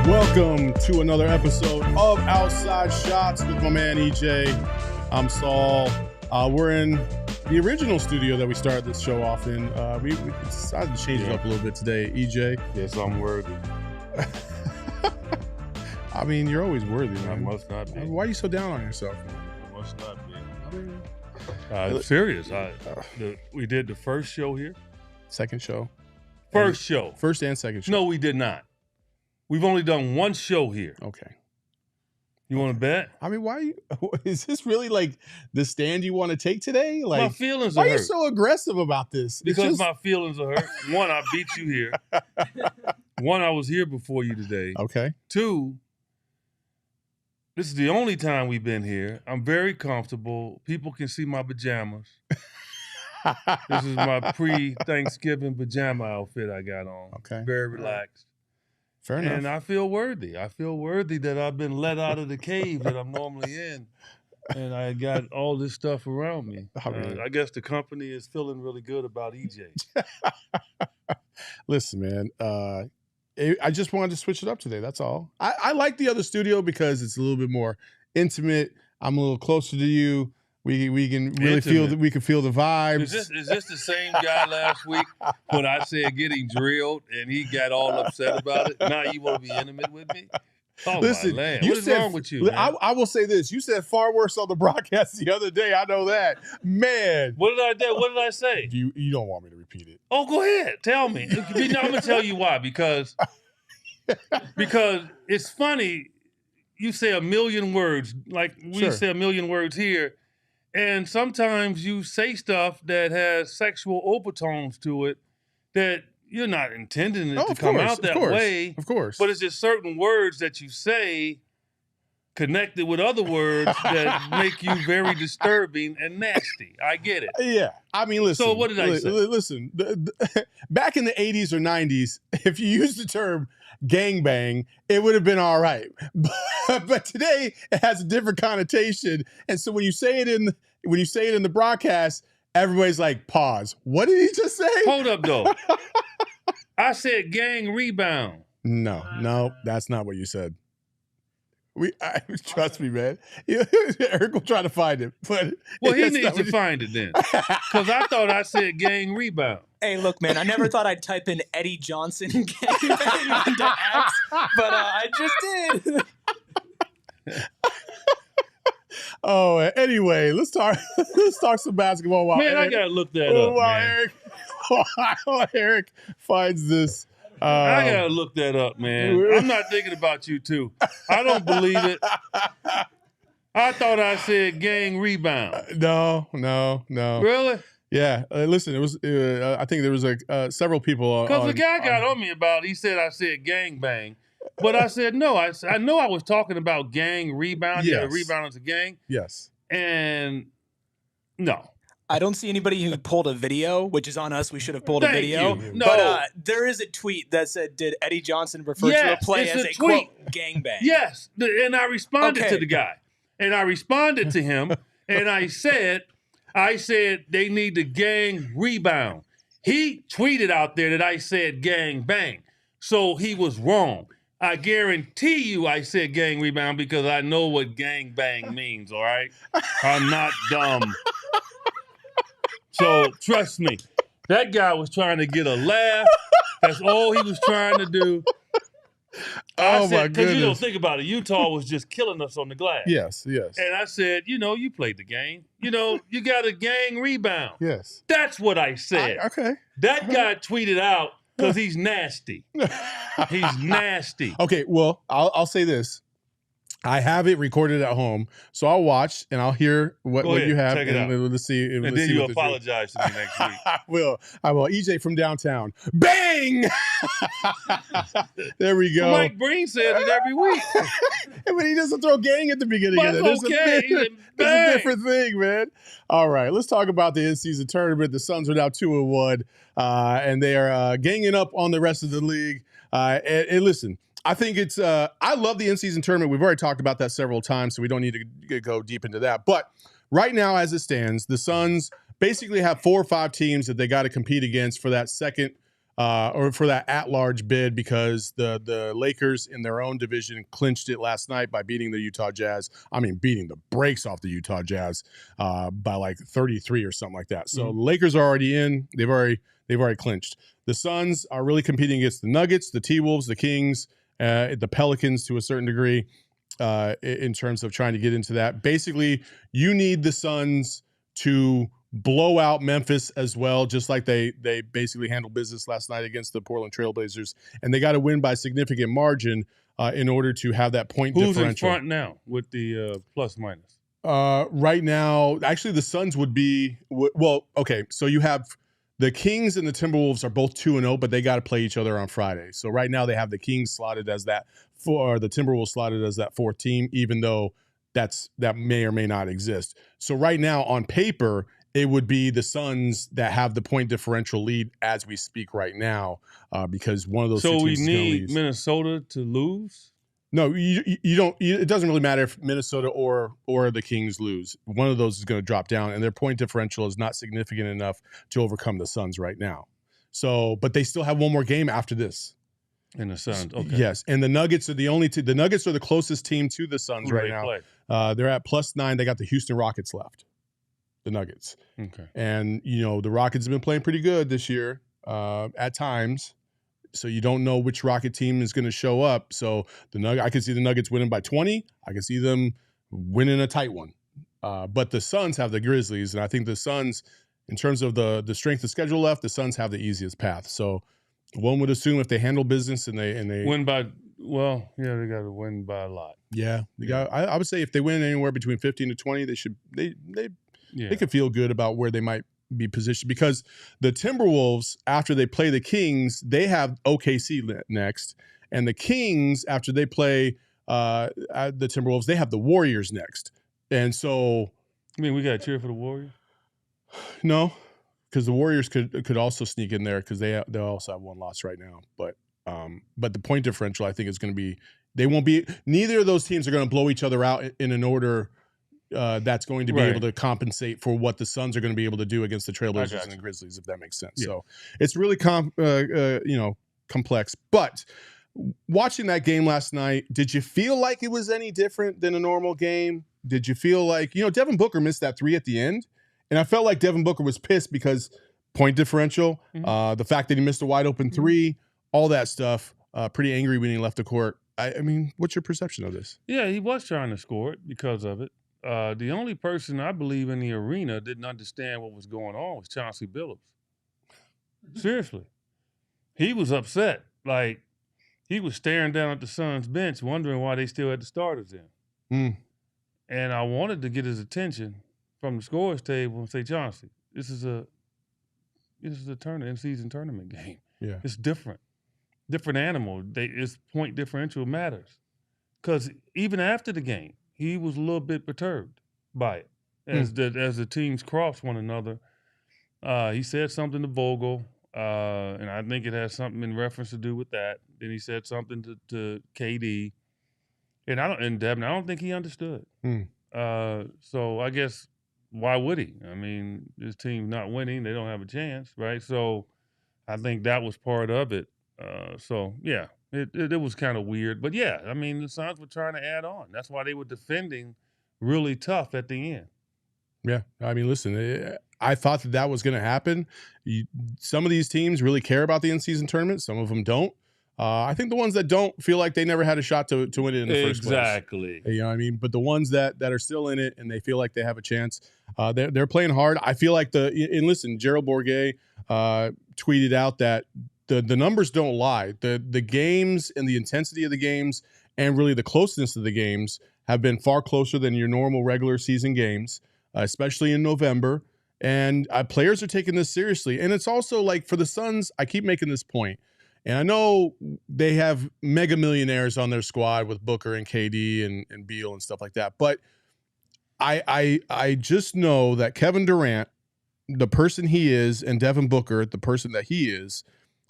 Welcome to another episode of Outside Shots with my man EJ. I'm Saul. We're in the original studio that we started this show off in. We decided to change it up a little bit today, EJ. Yes, I'm worthy. I mean, you're always worthy, man. I must not be. Why are you so down on yourself, man? I must not be. I'm serious. We did the first show here. Second show. First show. First and second show. No, we did not. We've only done one show here. Okay. You want to bet? I mean, why is this really like the stand you want to take today? Like, my feelings why are are you hurt. so aggressive about this? Because my feelings are hurt. One, I beat you here. One, I was here before you today. Okay. Two, this is the only time we've been here. I'm very comfortable. People can see my pajamas. This is my pre-Thanksgiving pajama outfit I got on. Okay. Very relaxed. Fair enough. And I feel worthy. I feel worthy that I've been let out of the cave that I'm normally in. And I got all this stuff around me. I guess the company is feeling really good about EJ. Listen, man, I just wanted to switch it up today. That's all. I like the other studio because it's a little bit more intimate. I'm a little closer to you. We can really feel that. We can feel the vibes. Is this the same guy last week when I said getting drilled and he got all upset about it? Now you want to be intimate with me? Oh, listen, my land. What is wrong with you, man? I will say this. You said far worse on the broadcast the other day. I know that. Man. What did I do? What did I say? You don't want me to repeat it. Oh, go ahead. Tell me. I'm going to tell you why. Because it's funny. You say a million words. Like we say a million words here. And sometimes you say stuff that has sexual overtones to it that you're not intending it to come out that way. Of course. But it's just certain words that you say connected with other words that make you very disturbing and nasty. I get it. Yeah. I mean, listen. So what did I say? Listen, back in the 80s or 90s, if you used the term gangbang, it would have been all right. But today it has a different connotation. And so when you say it in the broadcast, everybody's like, pause. What did he just say? Hold up, though. I said gang rebound. No, that's not what you said. Trust me, man. Eric will try to find it. But well, he needs to find it then. Because I thought I said gang rebound. Hey, look, man, I never thought I'd type in Eddie Johnson gangbang into X, but I just did. Oh, anyway, let's talk some basketball. Man, I gotta look that up, man. Eric finds this. I gotta look that up, man. I'm not thinking about you too. I don't believe it. I thought I said gang rebound. No. Really? Yeah. Listen, it was. I think there was several people. Because the guy got on me about it. He said I said gang bang. But I said, no, I know I was talking about gang rebound. Yes. Yeah, rebound is a gang. Yes. And no. I don't see anybody who pulled a video, which is on us. We should have pulled a video. You. No. But there is a tweet that said, did Eddie Johnson refer to a play as a quote, gangbang? Yes. And I responded to the guy. And I responded to him. And I said they need to gang rebound. He tweeted out there that I said gang bang. So he was wrong. I guarantee you I said gang rebound because I know what gang bang means, all right? I'm not dumb. So trust me, that guy was trying to get a laugh. That's all he was trying to do. My goodness. Because you don't think about it. Utah was just killing us on the glass. Yes. And I said, you played the game. You got a gang rebound. Yes. That's what I said. Okay. That guy tweeted out because he's nasty. He's nasty. Okay, well, I'll say this. I have it recorded at home, so I'll watch and I'll hear what you have. Check it out. Let's see. And let's then see you what apologize to me next week. I will. EJ from downtown. Bang! There we go. Mike Breen says it every week. But he doesn't throw gang at the beginning of it. That's okay. It's a different thing, man. All right, let's talk about the in-season tournament. The Suns are now 2-1, and they are ganging up on the rest of the league. And listen, I think it's I love the in-season tournament. We've already talked about that several times, so we don't need to go deep into that. But right now, as it stands, the Suns basically have 4 or 5 teams that they got to compete against for that second or for that at-large bid, because the Lakers in their own division clinched it last night by beating the Utah Jazz. I mean, beating the brakes off the Utah Jazz by like 33 or something like that. So the Lakers are already in. They've already clinched. The Suns are really competing against the Nuggets, the T-Wolves, the Kings, the Pelicans to a certain degree in terms of trying to get into that. Basically, you need the Suns to blow out Memphis as well, just like they basically handled business last night against the Portland Trailblazers. And they got to win by a significant margin in order to have that point differential. Who's in front now with the plus minus? Right now, actually, the Suns would be well. Okay, so you have the Kings and the Timberwolves are both 2-0, but they got to play each other on Friday. So right now they have the Kings slotted as that or the Timberwolves slotted as that 4th team, even though that may or may not exist. So right now on paper, it would be the Suns that have the point differential lead as we speak right now, because one of those. So two we teams need Minnesota to lose. No, you don't. It doesn't really matter if Minnesota or the Kings lose. One of those is going to drop down, and their point differential is not significant enough to overcome the Suns right now. So, but they still have one more game after this. And the Suns, okay. Yes, and the Nuggets are the only the Nuggets are the closest team to the Suns right now. They're at +9. They got the Houston Rockets left. The Nuggets. Okay. And the Rockets have been playing pretty good this year at times. So you don't know which Rocket team is going to show up. So I can see the Nuggets winning by 20. I can see them winning a tight one. But the Suns have the Grizzlies, and I think the Suns, in terms of the strength of schedule left, the Suns have the easiest path. So one would assume if they handle business and they win by they got to win by a lot. Yeah, I would say if they win anywhere between 15 to 20, they could feel good about where they might be positioned, because the Timberwolves, after they play the Kings, they have OKC next, and the Kings, after they play the Timberwolves, they have the Warriors next. And so, I mean, we got to cheer for the Warriors. No, because the Warriors could also sneak in there, because they also have one loss right now. But the point differential, I think, is going to be, neither of those teams are going to blow each other out in an order that's going to be able to compensate for what the Suns are going to be able to do against the Trailblazers and the Grizzlies, if that makes sense. Yeah. So it's really complex. But watching that game last night, did you feel like it was any different than a normal game? Did you feel like, Devin Booker missed that 3 at the end, and I felt like Devin Booker was pissed because point differential, the fact that he missed a wide open 3, all that stuff, pretty angry when he left the court. I mean, what's your perception of this? Yeah, he was trying to score it because of it. The only person I believe in the arena didn't understand what was going on was Chauncey Billups. Seriously. He was upset. Like, he was staring down at the Suns bench, wondering why they still had the starters in. And I wanted to get his attention from the scores table and say, Chauncey, this is a in-season tournament game. Yeah. It's different. Different animal. It's point differential matters. Because even after the game, he was a little bit perturbed by it as the teams crossed one another. He said something to Vogel, and I think it has something in reference to do with that. Then he said something to KD, and Devin. I don't think he understood. So I guess why would he? I mean, this team's not winning; they don't have a chance, right? So I think that was part of it. So yeah. It was kind of weird, but yeah, I mean, the Suns were trying to add on. That's why they were defending really tough at the end. Yeah, I mean, listen, I thought that was going to happen. Some of these teams really care about the in-season tournament. Some of them don't. I think the ones that don't feel like they never had a shot to win it in the first place. Exactly. You know what I mean? But the ones that are still in it and they feel like they have a chance, they're playing hard. I feel like and listen, Gerald Bourguet tweeted out that the numbers don't lie. The games and the intensity of the games and really the closeness of the games have been far closer than your normal regular season games, especially in November. And players are taking this seriously. And it's also like for the Suns, I keep making this point, and I know they have mega millionaires on their squad with Booker and KD and Beal and stuff like that. But I just know that Kevin Durant, the person he is, and Devin Booker, the person that he is,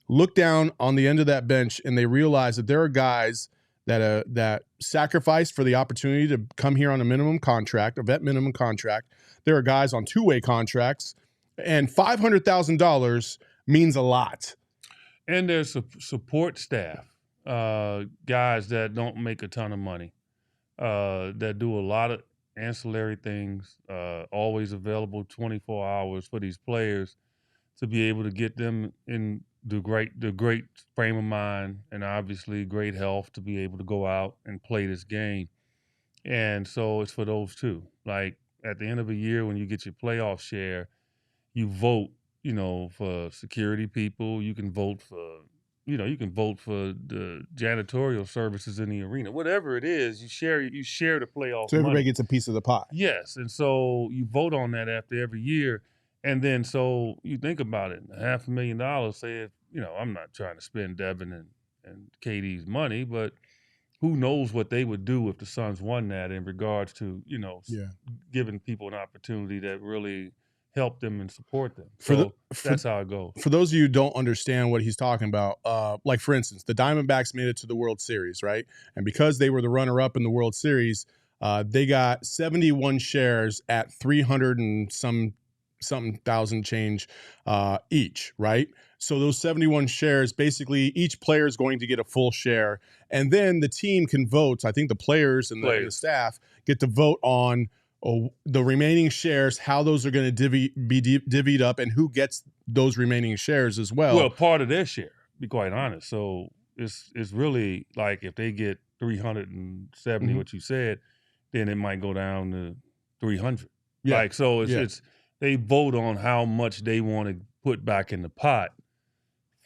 look down on the end of that bench and they realize that there are guys that sacrifice for the opportunity to come here on a minimum contract, a vet minimum contract. There are guys on two-way contracts, and $500,000 means a lot. And there's support staff, guys that don't make a ton of money, that do a lot of ancillary things, always available 24 hours for these players to be able to get them in the great frame of mind and obviously great health to be able to go out and play this game. And so it's for those two. Like at the end of a year when you get your playoff share, you vote, for security people. You can vote for, the janitorial services in the arena. Whatever it is, you share the playoff So everybody money. gets a piece of the pie. Yes. And so you vote on that after every year. And then so you think about it, $500,000, say if, I'm not trying to spend Devin and KD's money, but who knows what they would do if the Suns won that in regards to, giving people an opportunity that really help them and support them. So that's how it goes. For those of you who don't understand what he's talking about, like for instance, the Diamondbacks made it to the World Series, right? And because they were the runner-up in the World Series, they got 71 shares at 300 and something thousand change each, right? So those 71 shares, basically each player is going to get a full share. And then the team can vote. I think the players and the staff get to vote on the remaining shares, how those are going to be divvied up, and who gets those remaining shares as well. Well, part of their share, to be quite honest. So it's really like if they get 370, what you said, then it might go down to 300. Yeah. Like, so it's they vote on how much they want to put back in the pot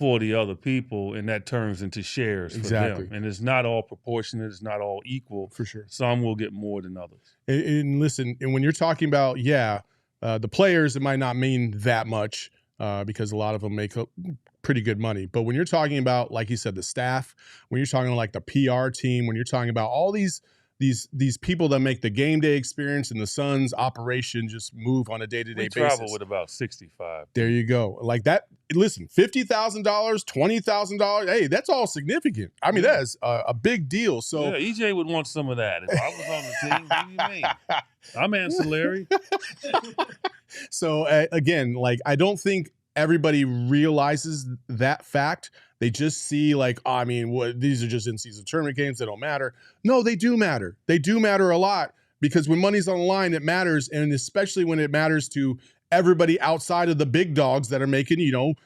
for the other people, and that turns into shares for them. And it's not all proportionate. It's not all equal. For sure. Some will get more than others. And listen, and when you're talking about, the players, it might not mean that much because a lot of them make pretty good money. But when you're talking about, like you said, the staff, when you're talking like the PR team, when you're talking about all these people that make the game day experience and the Suns operation just move on a day-to-day basis. We travel with about 65. There you go. Like that, listen, $50,000, $20,000, hey, that's all significant. I mean, that is a big deal. So EJ would want some of that. If I was on the team, what do you mean? I'm ancillary. So again, like I don't think everybody realizes that fact. They just see like, these are just in-season tournament games. They don't matter. No, they do matter. They do matter a lot because when money's on the line, it matters. And especially when it matters to everybody outside of the big dogs that are making, $40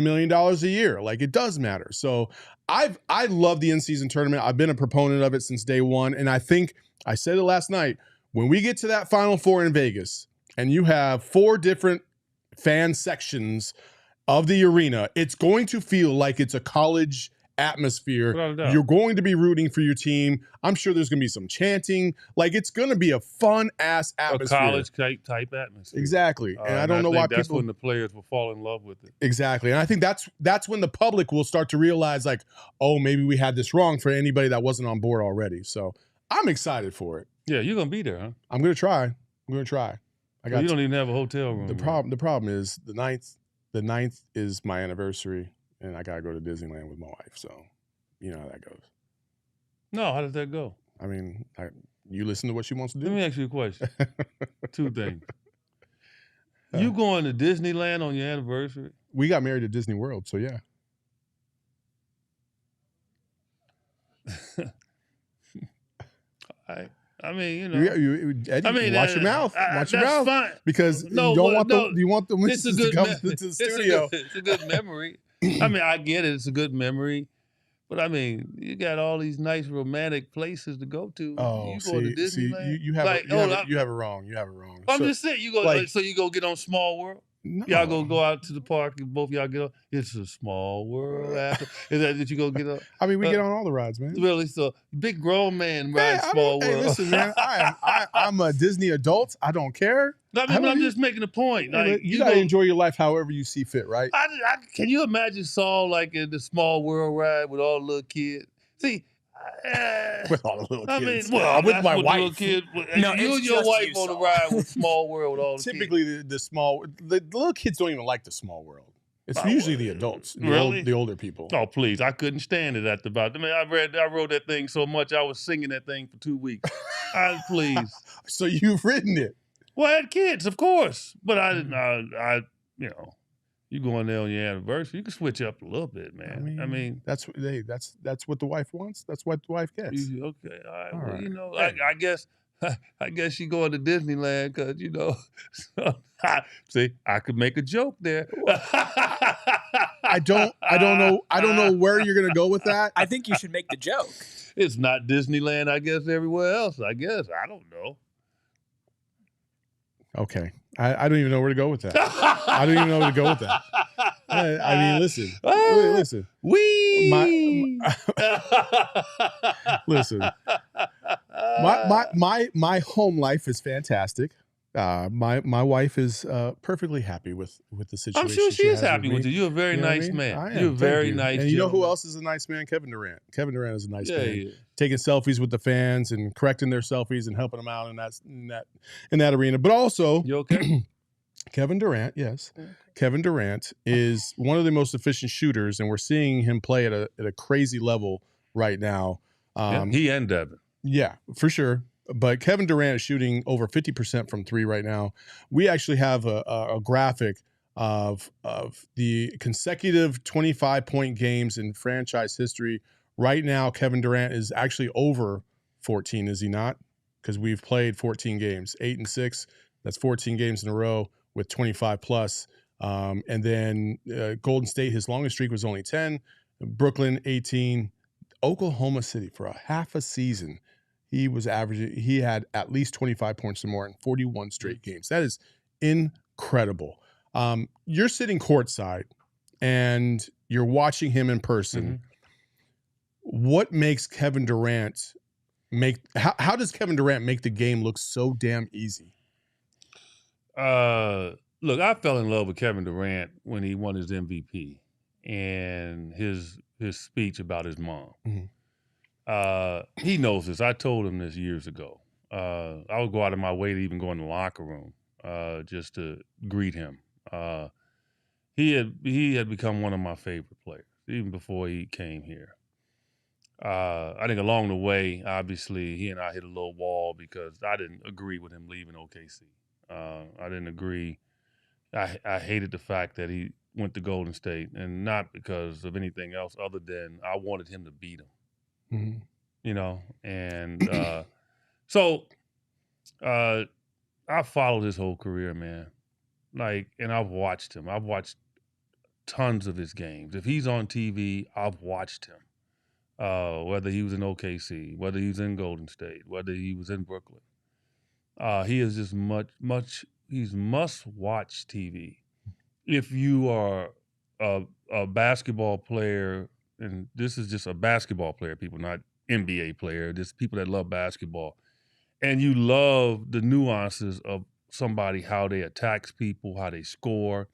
million a year. Like it does matter. So I love the in-season tournament. I've been a proponent of it since day one. And I think I said it last night, when we get to that Final Four in Vegas and you have 4 different fan sections of the arena, it's going to feel like it's a college atmosphere. You're going to be rooting for your team. I'm sure there's going to be some chanting. Like it's going to be a fun ass atmosphere. A college type atmosphere. Exactly. And I don't know why that's when the players will fall in love with it. Exactly. And I think that's when the public will start to realize like, oh, maybe we had this wrong for anybody that wasn't on board already. So I'm excited for it. Yeah, you're going to be there, huh? I'm going to try. You don't even have a hotel room. The problem is the 9th is my anniversary, and I gotta go to Disneyland with my wife. So, you know how that goes. No, how does that go? I mean, you listen to what she wants to do. Let me ask you a question. 2 things. You going to Disneyland on your anniversary? We got married at Disney World, so yeah. I mean, Eddie, watch your mouth. Watch your mouth. Fine. Because you want the missus to come to the studio. It's a good memory. I mean, I get it. It's a good memory. But, I mean, you got all these nice romantic places to go to. Oh, you go to Disneyland. You have it wrong. You have it wrong. I'm just saying, you go get on Small World? No. Y'all gonna go out to the park and both y'all get on? It's a small world after. Is that you gonna get on? I mean, we get on all the rides, man. Really? So big grown man Man, ride small hey, world. listen, man. I'm a Disney adult. I don't care. I'm just making a point. Hey, Like you gotta enjoy your life however you see fit, right? Can you imagine Saul like in the small world ride with all the little kids? See, With all the little kids. with my wife. Little kid, No, you it's and your just wife you, on the Saul. ride with small world with all the Typically, kids. the little kids don't even like the small world. It's usually the adults, the older people. Oh, please. I couldn't stand it at the about. I mean, I wrote that thing so much, I was singing that thing for 2 weeks. Please. So you've written it. Well, I had kids, of course. But I didn't, you go in there on your anniversary, you can switch up a little bit, man. I mean that's what the wife wants. That's what the wife gets. Okay, all right. All Well, right. I guess she going to Disneyland because see, I could make a joke there. I don't know where you're gonna go with that. I think you should make the joke. It's not Disneyland, I guess, everywhere else. I guess. I don't know. Okay. I don't even know where to go with that. I don't even know where to go with that. I mean, listen. Listen. Listen. My home life is fantastic. My wife is perfectly happy with the situation. I'm sure she is has happy with you. You're a very nice man. You're a very nice. And you know who else is a nice man? Kevin Durant. Kevin Durant is a nice man. Yeah. Taking selfies with the fans and correcting their selfies and helping them out in that arena. But also, you okay? Kevin Durant, yes. Kevin Durant is one of the most efficient shooters, and we're seeing him play at a crazy level right now. He and Devin. Yeah, for sure. But Kevin Durant is shooting over 50% from three right now. We actually have a graphic of the consecutive 25-point games in franchise history. Right now, Kevin Durant is actually over 14, is he not? Because we've played 14 games, 8-6. That's 14 games in a row with 25 plus. And then Golden State, his longest streak was only 10. Brooklyn, 18. Oklahoma City, for a half a season, he had at least 25 points or more in 41 straight games. That is incredible. You're sitting courtside and you're watching him in person. Mm-hmm. What makes Kevin Durant how does Kevin Durant make the game look so damn easy? Look, I fell in love with Kevin Durant when he won his MVP and his speech about his mom. Mm-hmm. He knows this. I told him this years ago. I would go out of my way to even go in the locker room just to greet him. He had become one of my favorite players even before he came here. I think along the way, obviously, he and I hit a little wall because I didn't agree with him leaving OKC. I didn't agree. I hated the fact that he went to Golden State, and not because of anything else other than I wanted him to beat him. Mm-hmm. And so I followed his whole career, man. And I've watched him. I've watched tons of his games. If he's on TV, I've watched him. Whether he was in OKC, whether he was in Golden State, whether he was in Brooklyn. He is just he's must-watch TV. If you are a basketball player, and this is just a basketball player, people, not NBA player, just people that love basketball, and you love the nuances of somebody, how they attacks people, how they score,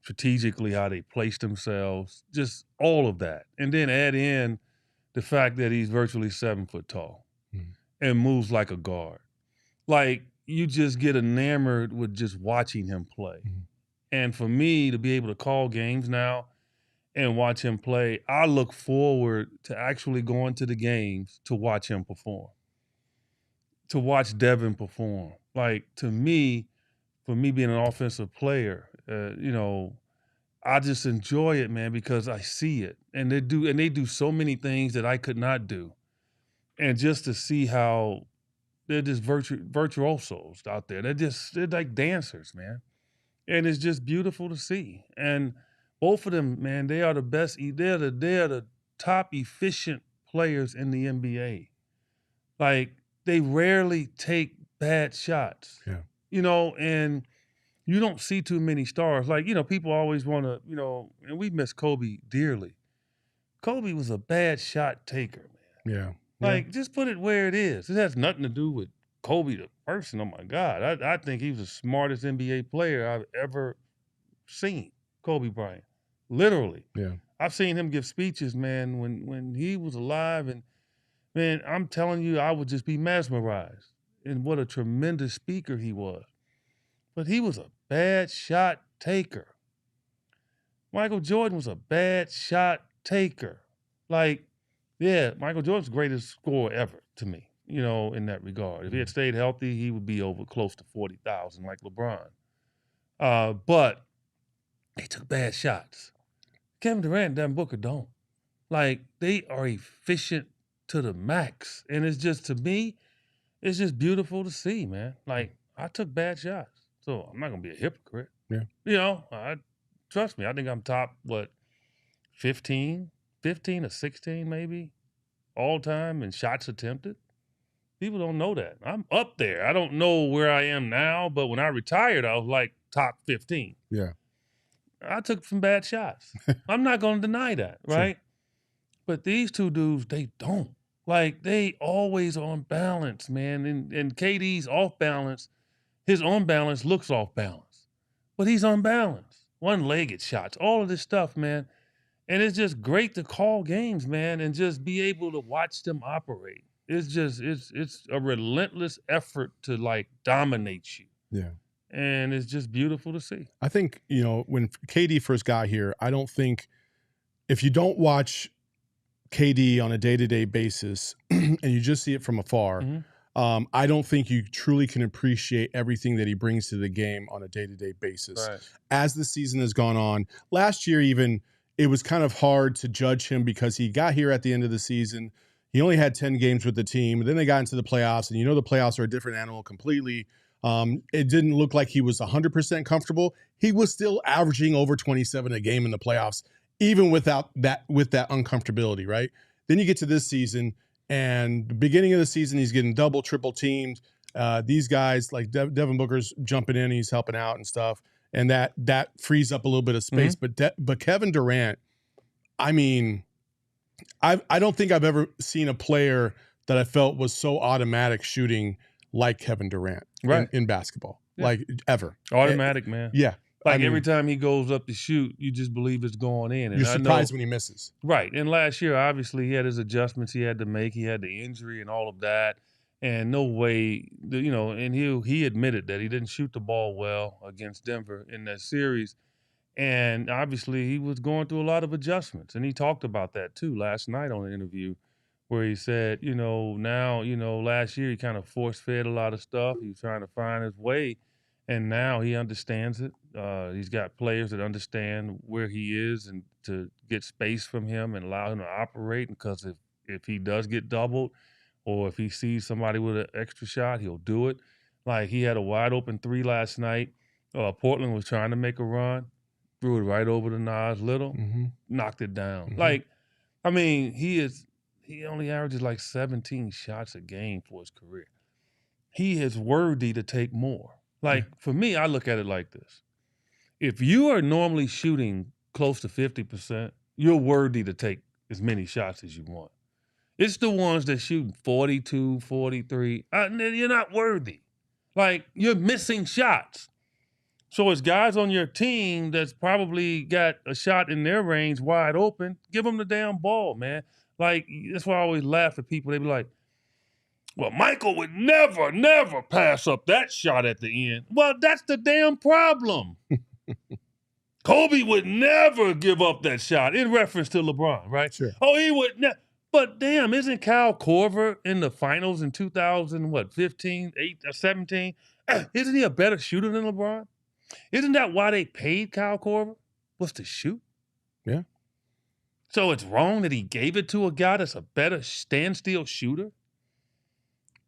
strategically, how they place themselves, just all of that. And then add in the fact that he's virtually 7 foot tall and moves like a guard. You just get enamored with just watching him play. Mm-hmm. And for me to be able to call games now and watch him play, I look forward to actually going to the games to watch him perform, to watch Devin perform. To me, for me being an offensive player, I just enjoy it, man, because I see it. And they do so many things that I could not do. And just to see how they're just virtuosos out there. They're like dancers, man. And it's just beautiful to see. And both of them, man, they are the best. They're the top efficient players in the NBA. They rarely take bad shots. Yeah. And you don't see too many stars. Like, people always want to, and we miss Kobe dearly. Kobe was a bad shot taker, man. Yeah. Like, just put it where it is. It has nothing to do with Kobe the person. Oh, my God. I think he was the smartest NBA player I've ever seen, Kobe Bryant. Literally. Yeah. I've seen him give speeches, man, when he was alive. And, man, I'm telling you, I would just be mesmerized. And what a tremendous speaker he was. But he was a bad shot taker. Michael Jordan was a bad shot taker. Like, yeah, Michael Jordan's the greatest scorer ever to me, in that regard. If he had stayed healthy, he would be over close to 40,000 like LeBron. But they took bad shots. Kevin Durant and Devin Booker don't. Like, they are efficient to the max. And it's just, to me, it's just beautiful to see, man. Like, I took bad shots. So I'm not going to be a hypocrite. Yeah. Trust me, I think I'm top, 15 or 16 maybe, all time in shots attempted. People don't know that. I'm up there. I don't know where I am now, but when I retired, I was like top 15. Yeah. I took some bad shots. I'm not going to deny that, right? Sure. But these two dudes, they don't. Like, they always on balance, man. And KD's off balance. His on balance looks off balance. But he's on balance. One-legged shots, all of this stuff, man. And it's just great to call games, man, and just be able to watch them operate. It's just, it's a relentless effort to, like, dominate you. Yeah. And it's just beautiful to see. I think, when KD first got here, I don't think, if you don't watch KD on a day-to-day basis and you just see it from afar, I don't think you truly can appreciate everything that he brings to the game on a day-to-day basis. Right. As the season has gone on, last year even, it was kind of hard to judge him because he got here at the end of the season. He only had 10 games with the team. Then they got into the playoffs, and the playoffs are a different animal completely. It didn't look like he was 100% comfortable. He was still averaging over 27 a game in the playoffs, even with that uncomfortability, right? Then you get to this season, and the beginning of the season, he's getting double, triple teamed. These guys like Devin Booker's jumping in, he's helping out and stuff, and that frees up a little bit of space. But Kevin Durant, I mean, I don't think I've ever seen a player that I felt was so automatic shooting like Kevin Durant in basketball, like ever. Automatic, man. Yeah. Like, every time he goes up to shoot, you just believe it's going in. And you're surprised when he misses. Right. And last year, obviously, he had his adjustments he had to make. He had the injury and all of that. And no way, and he admitted that he didn't shoot the ball well against Denver in that series. And obviously, he was going through a lot of adjustments. And he talked about that, too, last night on the interview, where he said, now, last year he kind of force-fed a lot of stuff. He was trying to find his way. And now he understands it. He's got players that understand where he is and to get space from him and allow him to operate. Because if he does get doubled or if he sees somebody with an extra shot, he'll do it. Like, he had a wide open 3 last night. Portland was trying to make a run, threw it right over to Nas Little, knocked it down. Like, I mean, he only averages like 17 shots a game for his career. He is worthy to take more. Like, for me, I look at it like this. If you are normally shooting close to 50%, you're worthy to take as many shots as you want. It's the ones that shoot 42, 43. You're not worthy. Like, you're missing shots. So as guys on your team that's probably got a shot in their range wide open, give them the damn ball, man. Like, that's why I always laugh at people. They be like, well, Michael would never, never pass up that shot at the end. Well, that's the damn problem. Kobe would never give up that shot, in reference to LeBron, right? Sure. Oh, he would never. But damn, isn't Kyle Korver in the finals in 2015, 17? Isn't he a better shooter than LeBron? Isn't that why they paid Kyle Korver? Was to shoot? Yeah. So it's wrong that he gave it to a guy that's a better standstill shooter?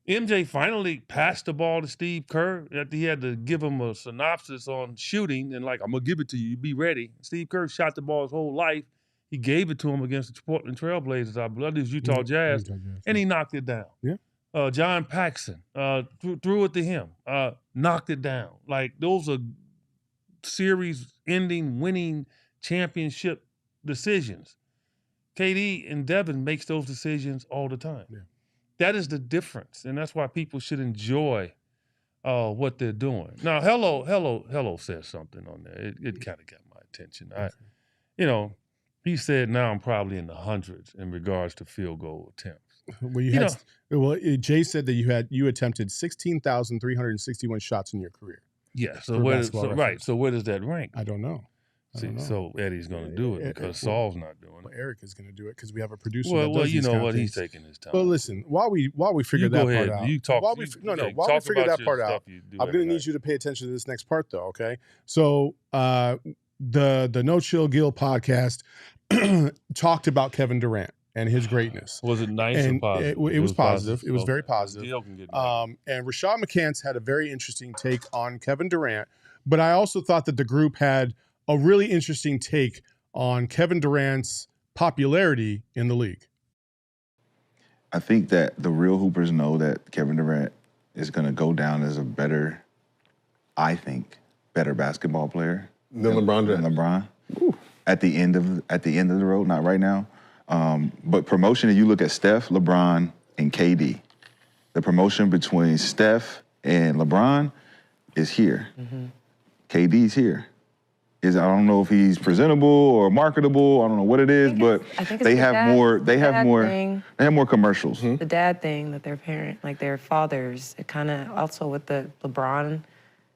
MJ finally passed the ball to Steve Kerr after he had to give him a synopsis on shooting and like, I'm going to give it to you. Be ready. Steve Kerr shot the ball his whole life. He gave it to him against the Portland Trailblazers, I believe it was Utah Jazz, and he knocked it down. Yeah. John Paxson threw it to him, knocked it down. Like, those are series-ending, winning championship decisions. KD and Devin makes those decisions all the time. Yeah. That is the difference, and that's why people should enjoy what they're doing. Now, Hello said something on there. It kind of got my attention. He said now I'm probably in the hundreds in regards to field goal attempts. Well, Jay said that you attempted 16,361 shots in your career. Yeah. So where does that rank? I don't know. So Eddie's going to do it because Saul's not doing it. Eric is going to do it because we have a producer. Well, you know what? He's taking his time. Well, listen, while we figure that part out, while we figure that part out, I'm going to need you to pay attention to this next part, though. Okay, so the No Chill Gill podcast talked about Kevin Durant and his greatness. Was it nice or positive? It was positive. It was very positive. And Rashad McCants had a very interesting take on Kevin Durant, but I also thought that the group had a really interesting take on Kevin Durant's popularity in the league. I think that the real hoopers know that Kevin Durant is going to go down as a better basketball player than LeBron. At the end of the road, not right now. But promotion, if you look at Steph, LeBron, and KD, the promotion between Steph and LeBron is here. Mm-hmm. KD's here. I don't know if he's presentable or marketable. I don't know what it is, but they have more commercials. The dad thing that their parent, like their fathers, it kind of also with the LeBron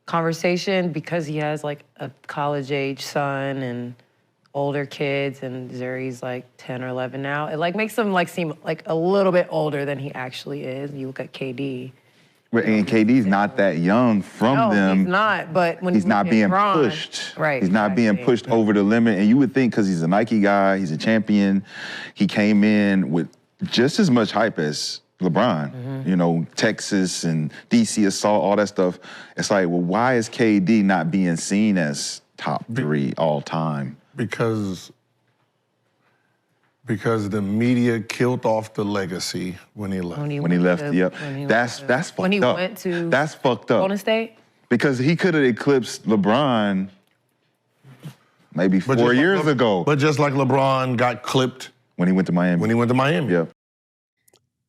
conversation, because he has like a college-age son and older kids, and Zuri's like 10 or 11 now. It like makes him like seem like a little bit older than he actually is. You look at KD. And KD's not that young from them. He's not, but when he's not being pushed. Right. He's not being pushed over the limit. And you would think because he's a Nike guy, he's a champion, he came in with just as much hype as LeBron. Mm-hmm. You know, Texas and DC assault, all that stuff. It's like, well, why is KD not being seen as top 3 all time? Because the media killed off the legacy when he left. That's fucked up. When he went to that's fucked up. Golden State? Because he could have eclipsed LeBron maybe 4 years ago. But just like LeBron got clipped when he went to Miami. Yeah.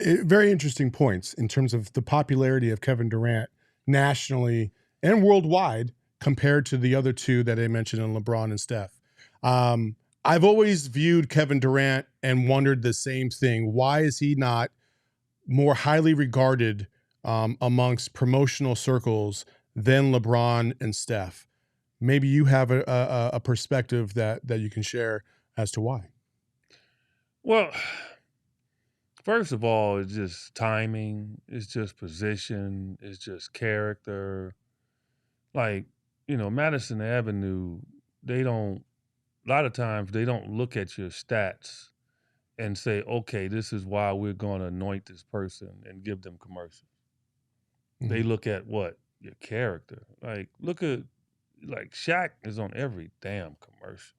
Very interesting points in terms of the popularity of Kevin Durant nationally and worldwide compared to the other two that I mentioned in LeBron and Steph. I've always viewed Kevin Durant and wondered the same thing. Why is he not more highly regarded amongst promotional circles than LeBron and Steph? Maybe you have a perspective that you can share as to why. Well, first of all, it's just timing. It's just position. It's just character. Like, Madison Avenue, a lot of times they don't look at your stats and say, okay, this is why we're going to anoint this person and give them commercials. Mm-hmm. They look at what? Your character. Like, Shaq is on every damn commercial.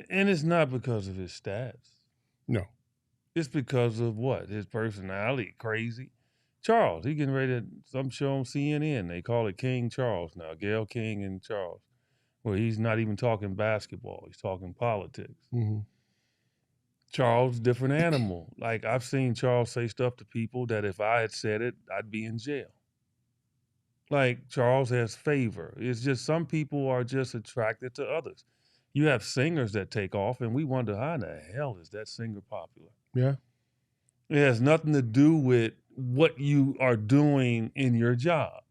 And it's not because of his stats. No. It's because of what? His personality, crazy. Charles, he getting ready to some show on CNN. They call it King Charles now, Gayle King and Charles. Where he's not even talking basketball. He's talking politics. Mm-hmm. Charles, different animal. Like, I've seen Charles say stuff to people that if I had said it, I'd be in jail. Like, Charles has favor. It's just some people are just attracted to others. You have singers that take off, and we wonder, how in the hell is that singer popular? Yeah. It has nothing to do with what you are doing in your job.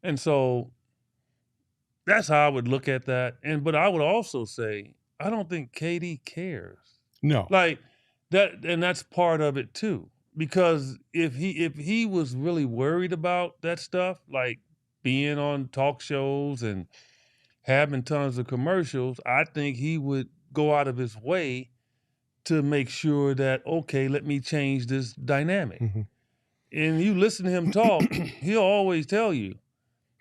And so that's how I would look at that. But I would also say, I don't think KD cares. No. Like that, and that's part of it too. Because if he was really worried about that stuff, like being on talk shows and having tons of commercials, I think he would go out of his way to make sure that, okay, let me change this dynamic. Mm-hmm. And you listen to him talk, he'll always tell you,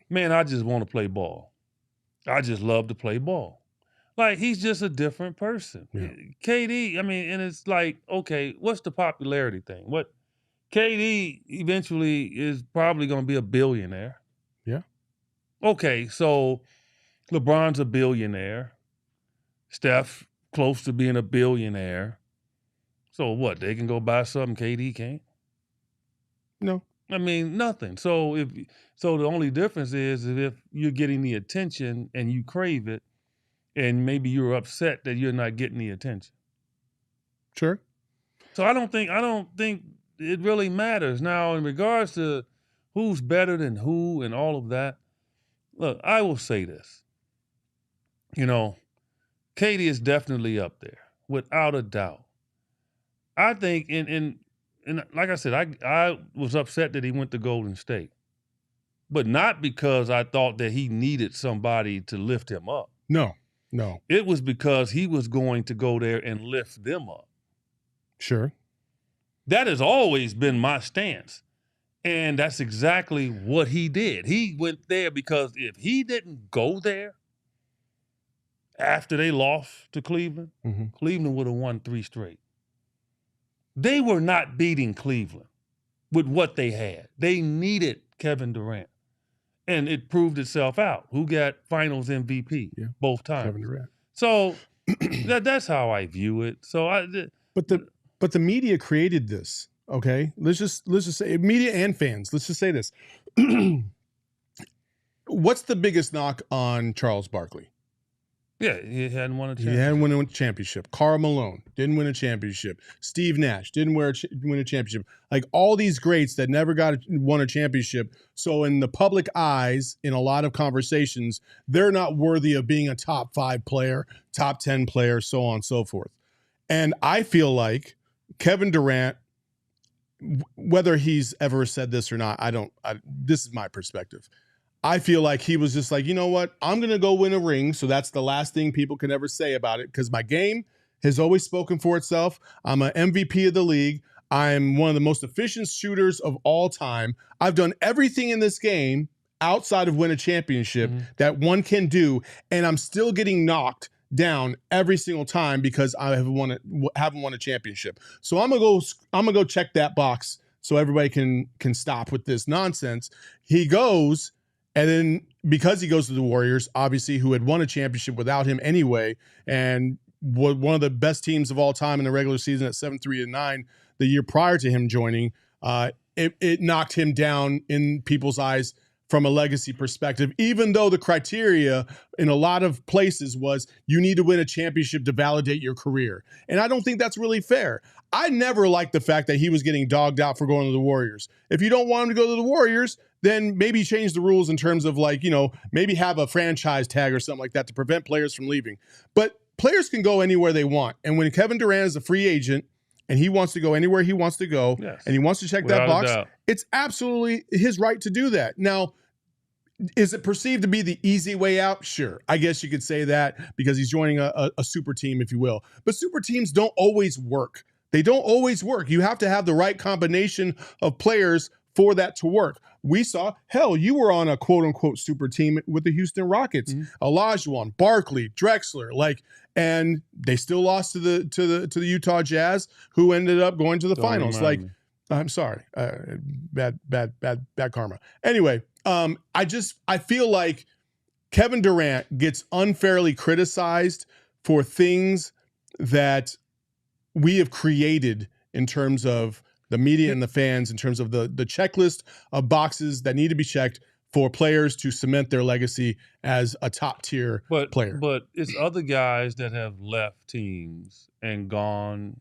man, I just want to play ball. I just love to play ball. Like, he's just a different person. Yeah. KD, and it's like, okay, what's the popularity thing? What KD eventually is probably going to be a billionaire. Yeah. Okay, so LeBron's a billionaire. Steph close to being a billionaire. So what? They can go buy something KD can't? No. I mean, nothing. So the only difference is if you're getting the attention and you crave it, and maybe you're upset that you're not getting the attention. Sure. So I don't think it really matters. Now, in regards to who's better than who and all of that, look, I will say this. You know, KD is definitely up there, without a doubt. I think, and like I said, I was upset that he went to Golden State, but not because I thought that he needed somebody to lift him up. No. It was because he was going to go there and lift them up. Sure. That has always been my stance. And that's exactly what he did. He went there because if he didn't go there after they lost to Cleveland, Cleveland would have won 3 straight. They were not beating Cleveland with what they had. They needed Kevin Durant. And it proved itself out. Who got finals MVP both times? Kevin Durant. So that's how I view it. But the media created this. Okay, let's just say media and fans. Let's just say this. What's the biggest knock on Charles Barkley? Yeah, he hadn't won a championship. He hadn't won a championship. Karl Malone didn't win a championship. Steve Nash didn't win a championship. Like all these greats that never won a championship. So in the public eyes, in a lot of conversations, they're not worthy of being a top 5 player, top 10 player, so on and so forth. And I feel like Kevin Durant, whether he's ever said this or not, this is my perspective. I feel like he was just like, you know what? I'm going to go win a ring. So that's the last thing people can ever say about it because my game has always spoken for itself. I'm an MVP of the league. I'm one of the most efficient shooters of all time. I've done everything in this game outside of win a championship that one can do. And I'm still getting knocked down every single time because I haven't won a championship. So I'm gonna go check that box so everybody can stop with this nonsense. He goes, and then because he goes to the Warriors, obviously, who had won a championship without him anyway, and was one of the best teams of all time in the regular season at 7-3-9 the year prior to him joining, it knocked him down in people's eyes from a legacy perspective, even though the criteria in a lot of places was you need to win a championship to validate your career. And I don't think that's really fair. I never liked the fact that he was getting dogged out for going to the Warriors. If you don't want him to go to the Warriors, then maybe change the rules in terms of maybe have a franchise tag or something like that to prevent players from leaving. But players can go anywhere they want. And when Kevin Durant is a free agent and he wants to go anywhere he wants to go, and he wants to check that box, it's absolutely his right to do that. Now, is it perceived to be the easy way out? Sure. I guess you could say that because he's joining a super team, if you will. But super teams don't always work. They don't always work. You have to have the right combination of players for that to work. We saw, hell, you were on a quote-unquote super team with the Houston Rockets. Olajuwon, Barkley, Drexler, and they still lost to the Utah Jazz, who ended up going to the finals. I'm sorry. Bad karma. Anyway, I feel like Kevin Durant gets unfairly criticized for things that we have created in terms of the media and the fans, in terms of the checklist of boxes that need to be checked for players to cement their legacy as a top tier player. But it's other guys that have left teams and gone.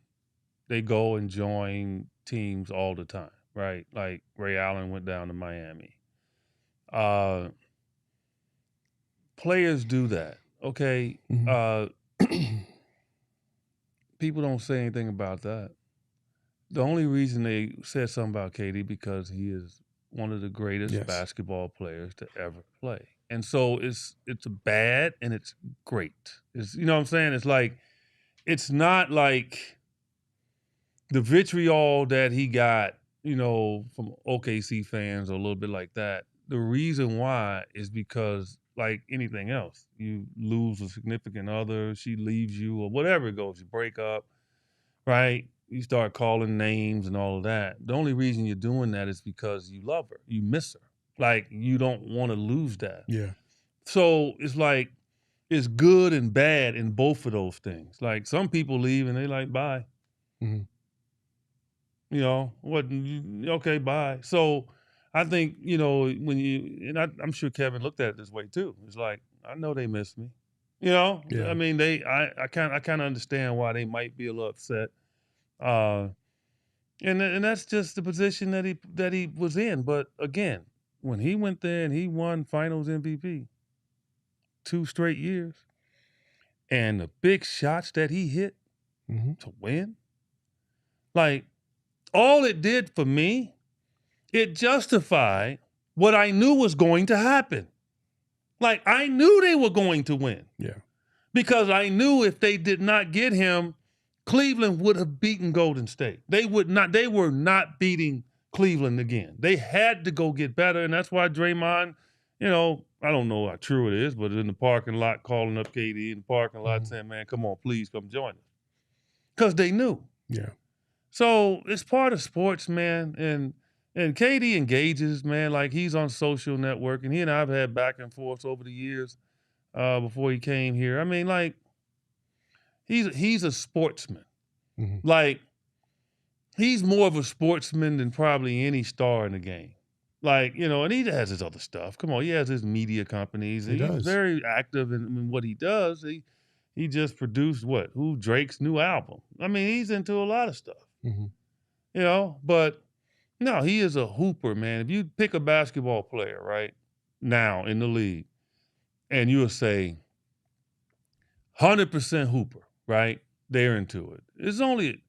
They go and join teams all the time, right? Like Ray Allen went down to Miami. Players do that, okay? People don't say anything about that. The only reason they said something about KD because he is one of the greatest basketball players to ever play. And so it's bad and it's great. It's, you know what I'm saying? It's like, it's not like the vitriol that he got, from OKC fans or a little bit like that. The reason why is because, like anything else, you lose a significant other, she leaves you, or whatever it goes, you break up, right? You start calling names and all of that. The only reason you're doing that is because you love her, you miss her. Like, you don't want to lose that. Yeah. So it's like, is good and bad in both of those things. Like some people leave and they like, bye. Mhm. You know, what? Okay, bye. So I think, you know, I'm sure Kevin looked at it this way too. It's like, I know they miss me. You know, Yeah. I mean, I kind of understand why they might be a little upset. And that's just the position that he was in. But again, when he went there and he won Finals MVP 2 straight years, and the big shots that he hit to win, like all it did for me, it justified what I knew was going to happen. Like I knew they were going to win. Yeah. Because I knew if they did not get him, Cleveland would have beaten Golden State. They were not beating Cleveland again. They had to go get better, and that's why Draymond, you know, I don't know how true it is, but in the parking lot calling up KD in the parking lot saying, man, come on, please come join us. Because they knew. Yeah. So it's part of sports, man, and KD engages, man, like he's on social network, and he and I have had back and forth over the years before he came here. I mean, like, he's a sportsman. Like, he's more of a sportsman than probably any star in the game. Like, you know, and he has his other stuff. Come on, he has his media companies. He does. He's very active in what he does. He just produced Drake's new album. I mean, he's into a lot of stuff. You know, but no, he is a hooper, man. If you pick a basketball player right now in the league, and you'll say 100% hooper, right? They're into it. It's only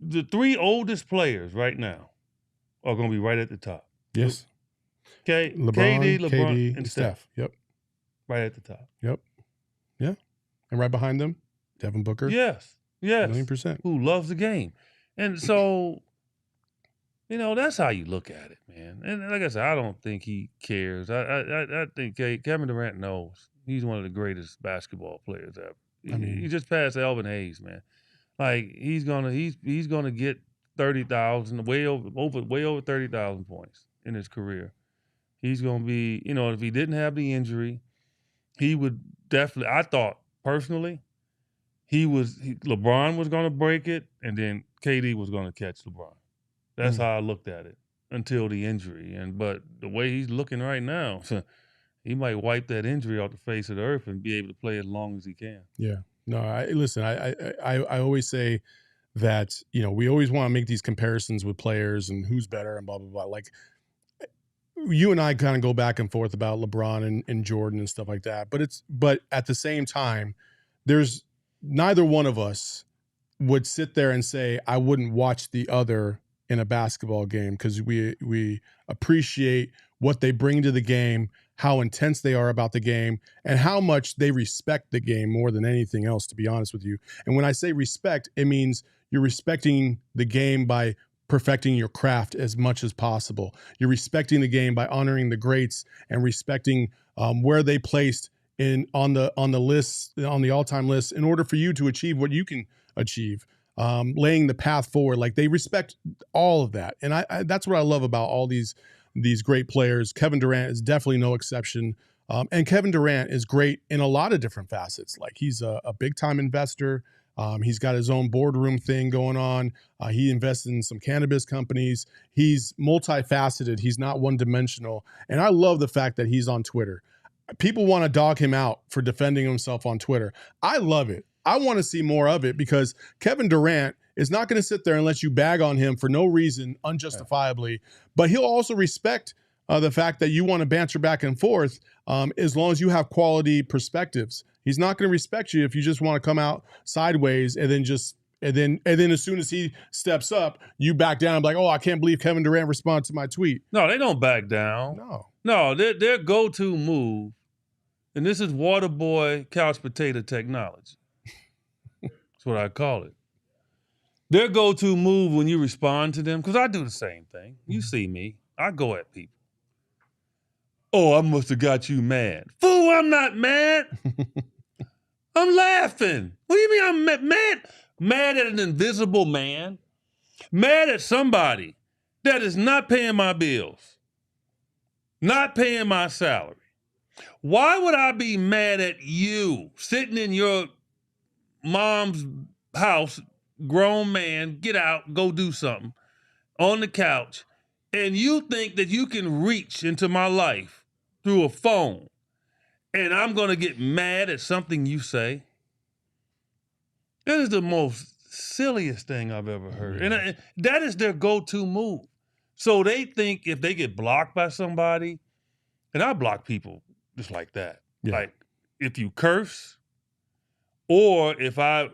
the 3 oldest players right now are going to be right at the top. Yes. Okay. LeBron, LeBron, KD, and Steph. Yep. Right at the top. Yep. Yeah. And right behind them, Devin Booker. Yes. 1,000,000%. Who loves the game. And so, you know, that's how you look at it, man. And like I said, I don't think he cares. I think Kevin Durant knows he's one of the greatest basketball players ever. He just passed Elvin Hayes, man. Like he's gonna get 30,000, way over 30,000 points in his career. He's gonna be, you know, if he didn't have the injury, he would definitely. I thought personally, LeBron was gonna break it, and then KD was gonna catch LeBron. That's how I looked at it until the injury. But the way he's looking right now, he might wipe that injury off the face of the earth and be able to play as long as he can. Yeah. No, I always say that, you know, we always want to make these comparisons with players and who's better and blah, blah, blah. Like you and I kind of go back and forth about LeBron and Jordan and stuff like that. But at the same time, there's neither one of us would sit there and say, I wouldn't watch the other in a basketball game because we appreciate what they bring to the game, how intense they are about the game, and how much they respect the game more than anything else, to be honest with you. And when I say respect, it means you're respecting the game by perfecting your craft as much as possible. You're respecting the game by honoring the greats and respecting where they placed on the list, on the all-time list, in order for you to achieve what you can achieve. Laying the path forward, like they respect all of that, and I that's what I love about all these great players. Kevin Durant is definitely no exception, and Kevin Durant is great in a lot of different facets. Like he's a big time investor. He's got his own boardroom thing going on. He invests in some cannabis companies. He's multifaceted. He's not one dimensional, and I love the fact that he's on Twitter. People want to dog him out for defending himself on Twitter. I love it. I want to see more of it because Kevin Durant is not going to sit there and let you bag on him for no reason, unjustifiably. But he'll also respect the fact that you want to banter back and forth as long as you have quality perspectives. He's not going to respect you if you just want to come out sideways and then as soon as he steps up, you back down and be like, oh, I can't believe Kevin Durant responded to my tweet. No, they don't back down. No, their go-to move, and this is water boy couch potato technology. That's what I call it. Their go-to move when you respond to them, because I do the same thing. You see me. I go at people. Oh, I must have got you mad. Fool, I'm not mad. I'm laughing. What do you mean I'm mad? Mad at an invisible man? Mad at somebody that is not paying my bills, not paying my salary, Why would I be mad at you sitting in your mom's house, grown man, get out, go do something, on the couch, and you think that you can reach into my life through a phone, and I'm going to get mad at something you say? That is the most silliest thing I've ever heard. And that is their go-to move. So they think if they get blocked by somebody, and I block people just like that. Yeah. Like if you curse, or if I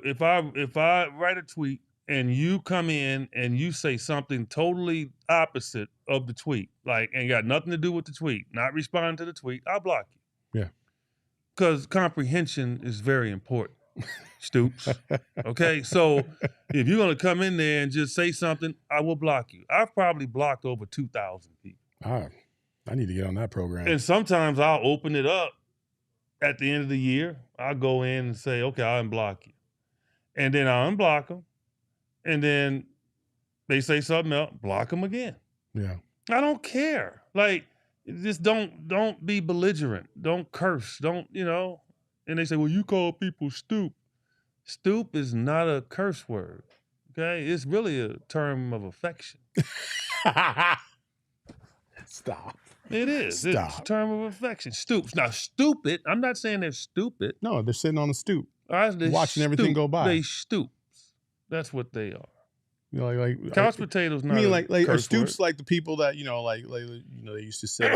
write a tweet and you come in and you say something totally opposite of the tweet, like ain't got nothing to do with the tweet, not responding to the tweet, I'll block you. Yeah. Because comprehension is very important. Stoops. Okay, so if you're gonna come in there and just say something, I will block you. I've probably blocked over 2,000 people. I need to get on that program. And sometimes I'll open it up at the end of the year. I'll go in and say, okay, I'll unblock you. And then I'll unblock them. And then they say something else, block them again. Yeah. I don't care. Like, just don't be belligerent. Don't curse. Don't, And they say, well, you call people stoop. Stoop is not a curse word, okay? It's really a term of affection. Stop. It is. Stop. It's a term of affection. Stoops. Now, stupid, I'm not saying they're stupid. No, they're sitting on the stoop, They watching everything go by. They stoops. That's what they are. Like couch potatoes. Not. I mean, like are stoops, word. like the people that they used to sit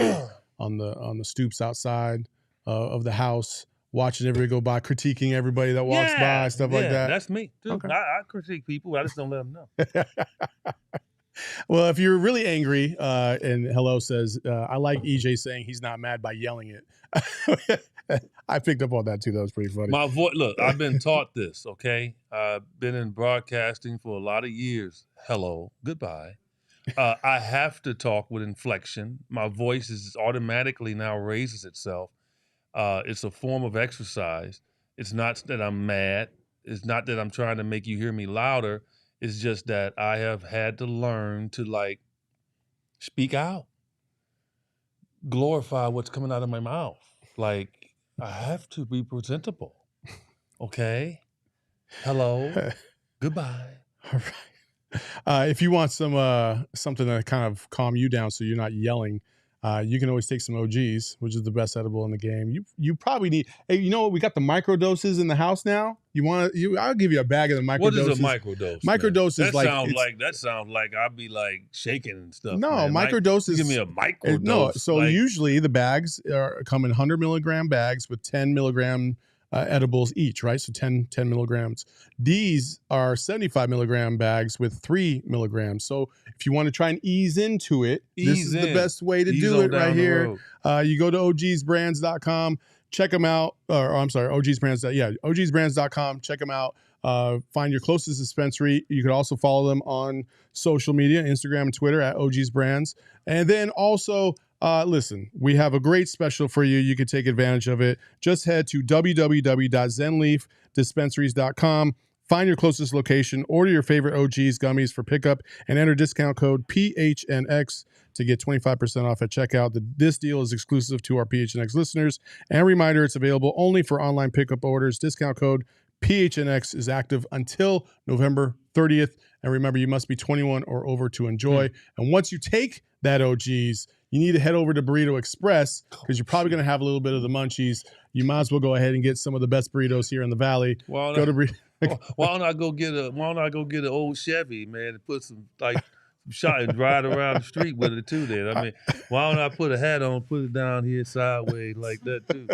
on the stoops outside of the house, watching everybody go by, critiquing everybody that walks by, stuff like that. That's me too. Okay. I critique people. I just don't let them know. Well, if you're really angry, and Hello says, I like EJ saying he's not mad by yelling it. I picked up on that too. That was pretty funny. My voice, look, I've been taught this, okay? I've been in broadcasting for a lot of years. Hello, goodbye. I have to talk with inflection. My voice is automatically now raises itself. It's a form of exercise. It's not that I'm mad. It's not that I'm trying to make you hear me louder. It's just that I have had to learn to speak out, glorify what's coming out of my mouth. Like, I have to be presentable. Okay? Hello. Goodbye. All right. If you want something to kind of calm you down so you're not yelling, you can always take some OGs, which is the best edible in the game. You probably need. Hey, you know what? We got the microdoses in the house now. I'll give you a bag of the microdoses. What is a microdose? Microdose is that sounds like I'd be like shaking and stuff. No, man. microdoses. Give me a microdose. No, so usually the bags come in 100 milligram bags with 10 milligram edibles each, right? So 10 milligrams. These are 75 milligram bags with 3 milligrams. So if you want to try and ease into it, this is the best way to do it right here. You go to ogsbrands.com, check them out. ogsbrands.com, check them out. Find your closest dispensary. You can also follow them on social media, Instagram and Twitter at ogsbrands. And then also, listen, we have a great special for you. You can take advantage of it. Just head to www.zenleafdispensaries.com. Find your closest location, order your favorite OG's gummies for pickup, and enter discount code PHNX to get 25% off at checkout. This deal is exclusive to our PHNX listeners. And reminder, it's available only for online pickup orders. Discount code PHNX is active until November 30th. And remember, you must be 21 or over to enjoy. And once you take that OG's, you need to head over to Burrito Express because you're probably going to have a little bit of the munchies. You might as well go ahead and get some of the best burritos here in the Valley. Why don't I go get an old Chevy, man, and put some shot and ride around the street with it too? Then I mean, why don't I put a hat on, put it down here sideways like that too?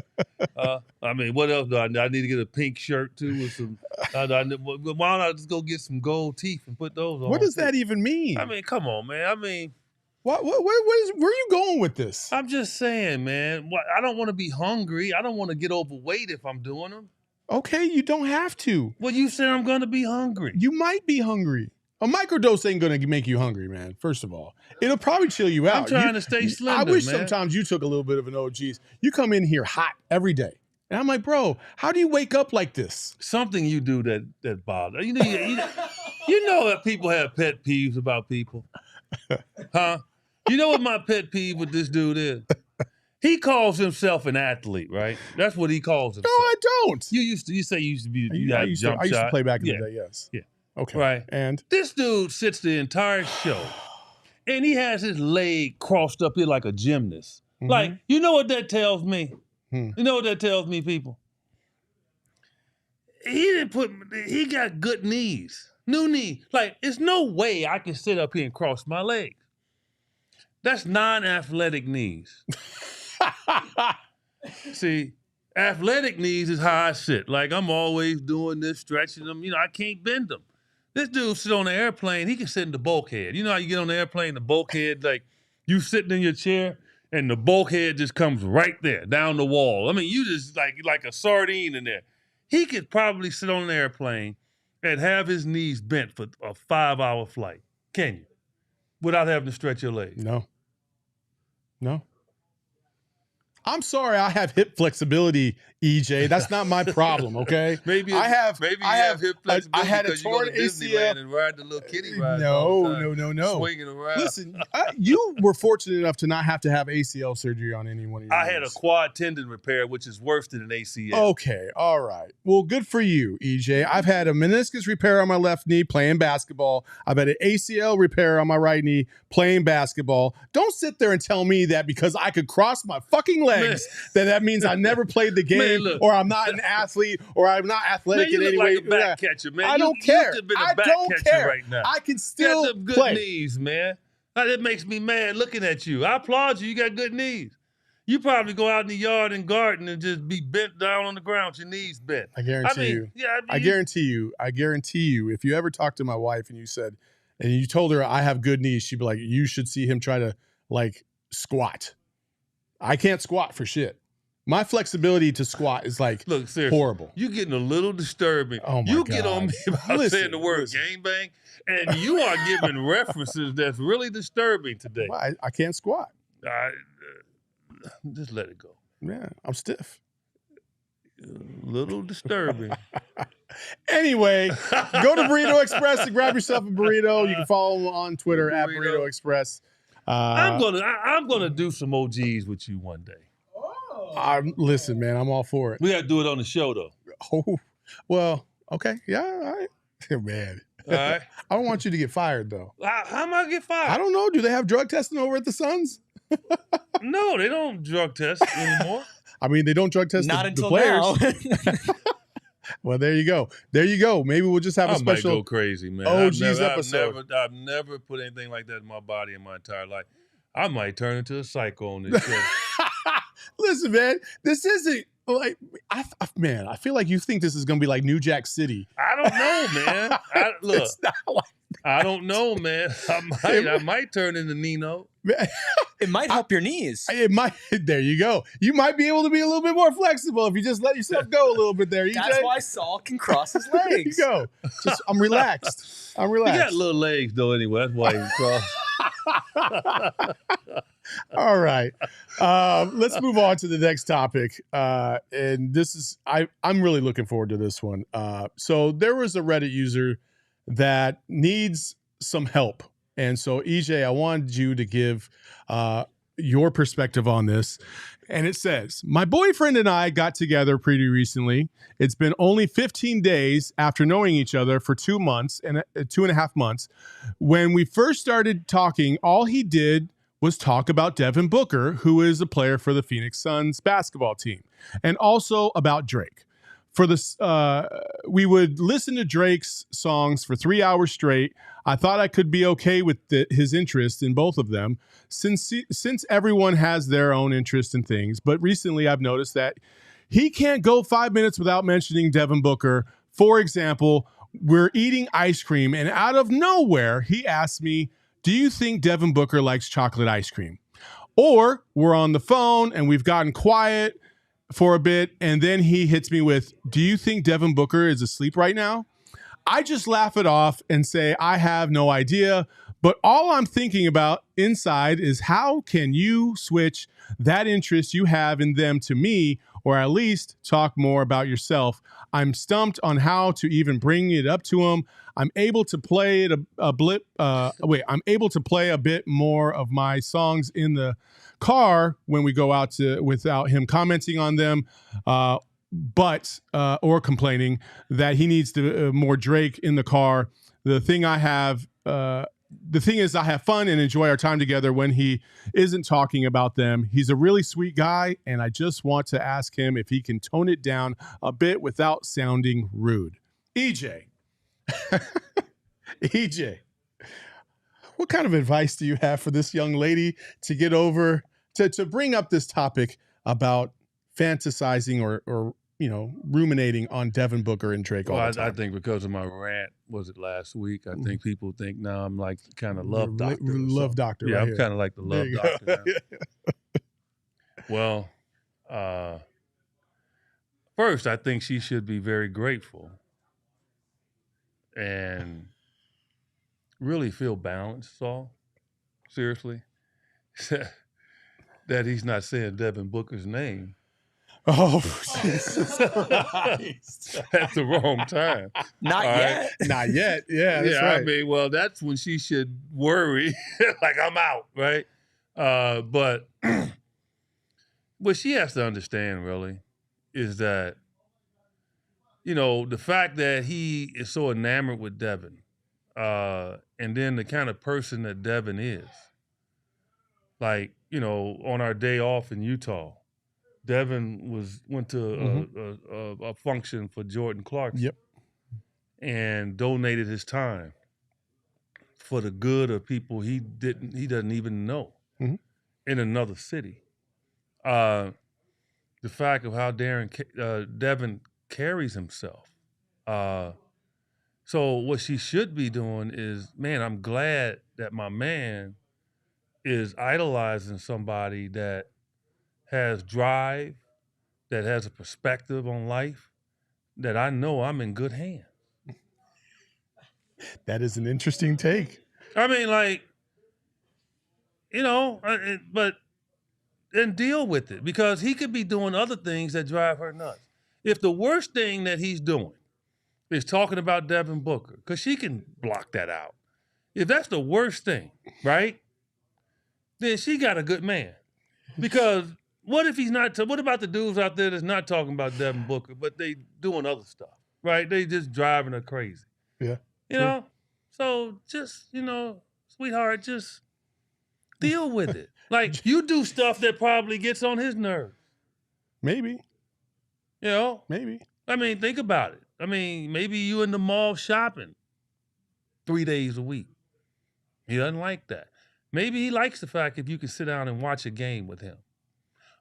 I mean, what else do I need? I need to get a pink shirt too with some. Why don't I just go get some gold teeth and put those on? What does that even mean? I mean, come on, man. I mean. Where are you going with this? I'm just saying, man. I don't want to be hungry. I don't want to get overweight if I'm doing them. Okay, you don't have to. Well, you said I'm going to be hungry. You might be hungry. A microdose ain't going to make you hungry, man, first of all. It'll probably chill you out. I'm trying to stay slender, I wish man. sometimes you took a little bit of an OG's. You come in here hot every day. And I'm like, bro, how do you wake up like this? Something you do that bothers. You know that people have pet peeves about people. Huh? You know what my pet peeve with this dude is? He calls himself an athlete, right? That's what he calls himself. No, I don't. You say you used to be. You I had used jump to shot. play back in Yeah. the day. Yes. Yeah. Okay. Right. And This dude sits the entire show, and he has his leg crossed up here like a gymnast. Like, you know what that tells me? You know what that tells me, people? He got good knees, new knees. Like, there's no way I can sit up here and cross my legs. That's non-athletic knees. See, athletic knees is how I sit. Like, I'm always doing this, stretching them. You know, I can't bend them. This dude sit on the airplane, he can sit in the bulkhead. You know how you get on the airplane, the bulkhead, like, you sitting in your chair, and the bulkhead just comes right there, down the wall. I mean, you just like a sardine in there. He could probably sit on an airplane and have his knees bent for a 5-hour flight. Can you? Without having to stretch your legs. no. I'm sorry, I have hip flexibility, EJ. That's not my problem, okay? Maybe I have hip flexibility. I had a because you go torn to Disneyland ACL. and ride the little kitty ride. all the time, No. Swinging around. Listen, you were fortunate enough to not have to have ACL surgery on any one of your I had a knees. quad tendon repair, which is worse than an ACL. Okay, all right. Well, good for you, EJ. I've had a meniscus repair on my left knee playing basketball. I've had an ACL repair on my right knee playing basketball. Don't sit there and tell me that because I could cross my fucking legs that means I never played the game, look. or I'm not an athlete, or I'm not athletic Man, you in any look way. like a back catcher, man. I don't You care. could have been a I back don't catcher care. right now. I can You still got them good play. knees, man. That makes me mad looking at you. I applaud you. You got good knees. You probably go out in the yard and garden and just be bent down on the ground with your knees bent. I guarantee you. Yeah, I guarantee you, if you ever talked to my wife and you told her I have good knees, she'd be like, you should see him try to like squat. I can't squat for shit. My flexibility to squat is like Look, seriously, horrible. You're getting a little disturbing. Oh my you God. get on me about saying the word gangbang, and you are giving references that's really disturbing today. Well, I can't squat. Just let it go. Yeah, I'm stiff. A little disturbing. Anyway, go to Burrito Express and grab yourself a burrito. You can follow them on Twitter at Burrito Express. I'm gonna do some OGs with you one day. Listen, man, I'm all for it. We gotta do it on the show though. Oh, well, okay, yeah, all right, man. All right. I don't want you to get fired though. How am I gonna get fired? I don't know. Do they have drug testing over at the Suns? No, they don't drug test anymore. I mean, they don't drug test Not the until players. now. Well, there you go. There you go. Maybe we'll just have a I might special go crazy, man. OG's episode. I've never put anything like that in my body in my entire life. I might turn into a psycho on this show. Listen, man, this isn't like man. I feel like you think this is gonna be like New Jack City. I don't know, man. Look, It's not like I don't know, man. I might turn into Nino. It might help your knees. it might. There you go. You might be able to be a little bit more flexible if you just let yourself go a little bit there. EJ. That's why Saul can cross his There you legs. go. I'm relaxed. I'm He got relaxed. little legs though. Anyway, that's why he's cross. All right. Let's move on to the next topic. And this is I'm really looking forward to this one. So there was a Reddit user that needs some help. And so EJ, I wanted you to give your perspective on this. And it says, my boyfriend and I got together pretty recently. It's been only 15 days after knowing each other for 2 months and 2.5 months. When we first started talking, all he did was talk about Devin Booker, who is a player for the Phoenix Suns basketball team, and also about Drake. For this, we would listen to Drake's songs for 3 hours straight. I thought I could be okay with his interest in both of them, since everyone has their own interest in things. But recently, I've noticed that he can't go 5 minutes without mentioning Devin Booker. For example, we're eating ice cream, and out of nowhere, he asked me, do you think Devin Booker likes chocolate ice cream? Or we're on the phone and we've gotten quiet for a bit, and then he hits me with, do you think Devin Booker is asleep right now? I just laugh it off and say, I have no idea, but all I'm thinking about inside is how can you switch that interest you have in them to me, or at least talk more about yourself. I'm stumped on how to even bring it up to him. I'm able to play it I'm able to play a bit more of my songs in the car when we go out without him commenting on them, but or complaining that he needs to more Drake in the car. The thing is, I have fun and enjoy our time together when he isn't talking about them. He's a really sweet guy, and I just want to ask him if he can tone it down a bit without sounding rude. EJ, EJ, what kind of advice do you have for this young lady to get over, to bring up this topic about fantasizing or ruminating on Devin Booker and Drake all the time? I think because of my rant, was it last week? I think people think now I'm like kind of love doctor. Love doctor. Yeah, right I'm kind of like the love doctor now. Well, first, I think she should be very grateful and really feel balanced, Saul. Seriously. That he's not saying Devin Booker's name. Oh, Jesus Christ. At the wrong time. Not yet. Not yet. Yeah, that's right. I mean, well, that's when she should worry, like I'm out, right? But what she has to understand, really, is that, the fact that he is so enamored with Devin, and then the kind of person that Devin is, like, on our day off in Utah, Devin went to a function for Jordan Clarkson. Yep. And donated his time for the good of people he doesn't even know in another city. The fact of how Devin carries himself. So what she should be doing is, man, I'm glad that my man is idolizing somebody that has drive, that has a perspective on life, that I know I'm in good hands. That is an interesting take. I mean, but deal with it, because he could be doing other things that drive her nuts. If the worst thing that he's doing is talking about Devin Booker, because she can block that out. If that's the worst thing, right, then she got a good man. Because what if he's not, what about the dudes out there that's not talking about Devin Booker, but they doing other stuff, right? They just driving her crazy. Yeah. So just, sweetheart, just deal with it. Like, you do stuff that probably gets on his nerves. Maybe. Maybe. I mean, think about it. I mean, maybe you in the mall shopping 3 days a week. He doesn't like that. Maybe he likes the fact if you can sit down and watch a game with him.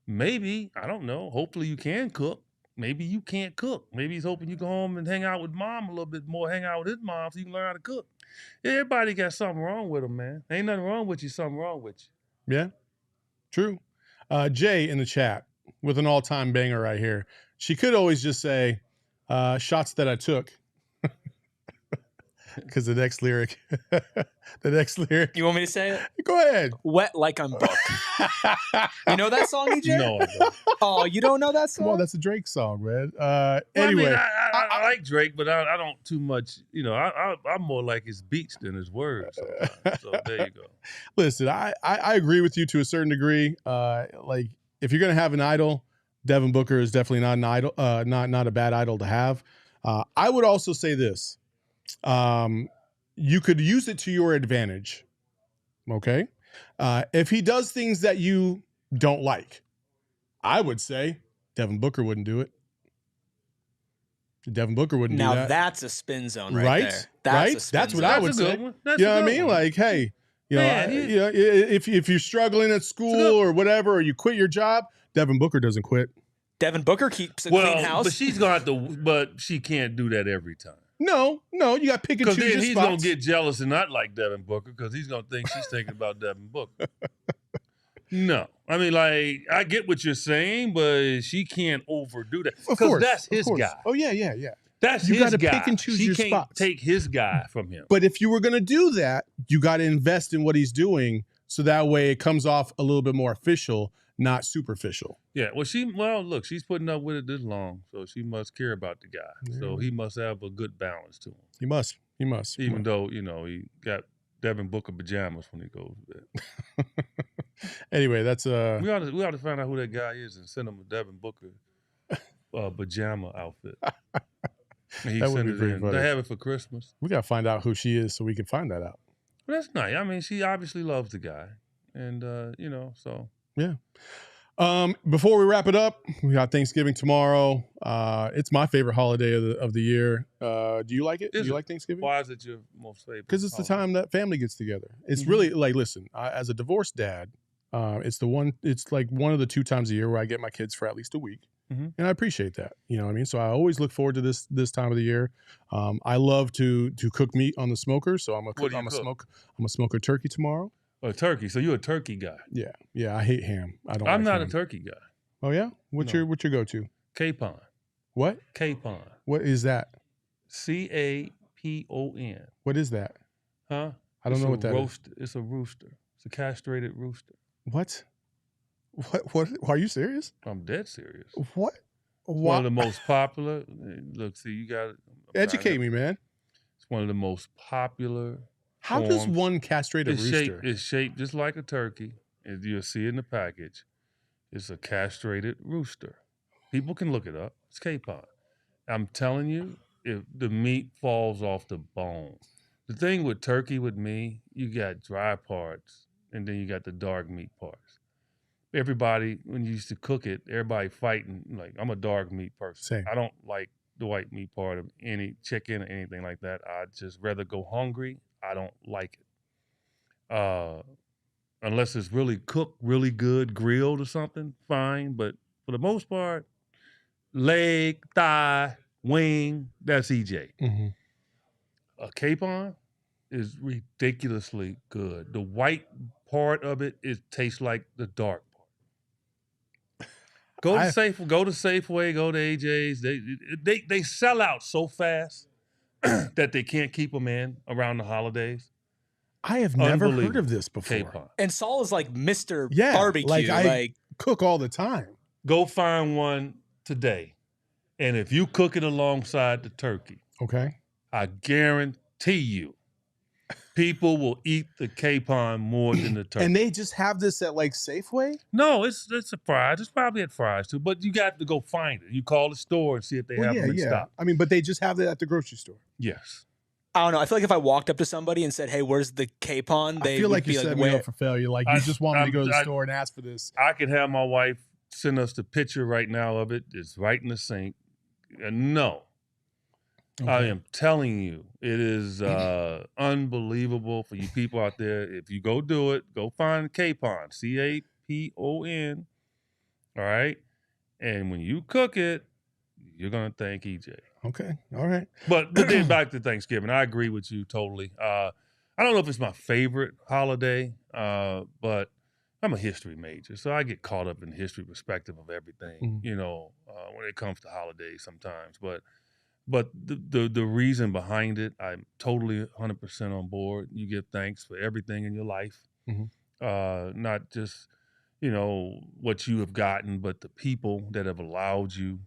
Maybe, I don't know, hopefully you can cook. Maybe you can't cook. Maybe he's hoping you go home and hang out with mom a little bit more, hang out with his mom so you can learn how to cook. Everybody got something wrong with them, man. Ain't nothing wrong with you, something wrong with you. Yeah, true. Jay in the chat with an all-time banger right here. She could always just say, shots that I took. Because the next lyric. You want me to say it? Go ahead. Wet like I'm booked. You know that song, EJ? No, I don't. Oh, you don't know that song? Well, that's a Drake song, man. Anyway. Anyway. I like Drake, but I don't too much, I'm more like his beats than his words sometimes. So there you go. Listen, I agree with you to a certain degree. Like, if you're going to have an idol, Devin Booker is definitely not an idol, not a bad idol to have. I would also say this. You could use it to your advantage. Okay. If he does things that you don't like, I would say Devin Booker wouldn't do it. Devin Booker wouldn't do that. Now that's a spin zone right there. That's what I would say. You know what I mean? Like, hey, if you're struggling at school or whatever, or you quit your job, Devin Booker doesn't quit. Devin Booker keeps a clean house. But she's gonna have to. But she can't do that every time. No, you got to pick and choose your spots. Because then he's going to get jealous and not like Devin Booker because he's going to think she's thinking about Devin Booker. No. I mean, like, I get what you're saying, but she can't overdo that. Because that's his guy. Oh, yeah. That's you his gotta guy. Pick and choose your spots. She can't take his guy from him. But if you were going to do that, you got to invest in what he's doing so that way it comes off a little bit more official not superficial. Yeah, well, look, she's putting up with it this long, so she must care about the guy. Yeah. So he must have a good balance to him. He must. Even though, he got Devin Booker pajamas when he goes to bed. Anyway, that's We ought to find out who that guy is and send him a Devin Booker pajama outfit. And he That would send be it pretty in. funny. They have it for Christmas. we gotta find out who she is so we can find that out. Well, that's nice. I mean, she obviously loves the guy, and so. Yeah. Before we wrap it up, we got Thanksgiving tomorrow. It's my favorite holiday of the year. Do you like it? Do you like Thanksgiving? Why is it your most favorite? Because it's the holiday? time that family gets together. It's really like, listen, as a divorced dad, it's like one of the 2 times a year where I get my kids for at least a week. And I appreciate that. You know what I mean? So I always look forward to this time of the year. I love to cook meat on the smoker. So I'm a smoker turkey tomorrow. A turkey. So you're a turkey guy. Yeah. I hate ham. I'm not ham. a turkey guy. Oh yeah? What's your go-to? Capon. What? Capon. What is that? CAPON. What is that? Huh? I don't know what that is. It's a rooster. It's a castrated rooster. What? What? Are you serious? I'm dead serious. What? It's one of the most popular. Look, see, you got to educate me, man. It's one of the most popular. How does one castrate a rooster? It's shaped just like a turkey. As you'll see in the package, it's a castrated rooster. People can look it up. It's capon. I'm telling you, if the meat falls off the bone. The thing with turkey with me, you got dry parts, and then you got the dark meat parts. Everybody, when you used to cook it, everybody fighting. Like, I'm a dark meat person. Same. I don't like the white meat part of any chicken or anything like that. I'd just rather go hungry. I don't like it. Unless it's really cooked, really good, grilled or something, fine. But for the most part, leg, thigh, wing, that's EJ. Mm-hmm. A capon is ridiculously good. The white part of it tastes like the dark part. Go to Safeway, go to AJ's. They sell out so fast that they can't keep them in around the holidays. I have never heard of this before. Capon. And Saul is like Mr. Yeah, Barbecue. like I cook all the time. Go find one today. And if you cook it alongside the turkey, okay, I guarantee you, people will eat the capon more than the turkey. And they just have this at like Safeway? No, it's a Fry's. It's probably at Fry's too, but you got to go find it. You call the store and see if they have them in stock. I mean, but they just have it at the grocery store. Yes. I don't know. I feel like if I walked up to somebody and said, "Hey, where's the capon?" They I feel would like be you set like, me up for failure. Like you just want me to go to the store and ask for this. I could have my wife send us the picture right now of it. It's right in the sink. No. Okay. I am telling you, it is unbelievable for you people out there. If you go do it, go find capon, CAPON. All right? And when you cook it, you're going to thank EJ. Okay. All right. But then back to Thanksgiving. I agree with you totally. I don't know if it's my favorite holiday, but I'm a history major, so I get caught up in the history perspective of everything, when it comes to holidays sometimes. But the reason behind it, I'm totally 100% on board. You give thanks for everything in your life, not just, what you have gotten, but the people that have allowed you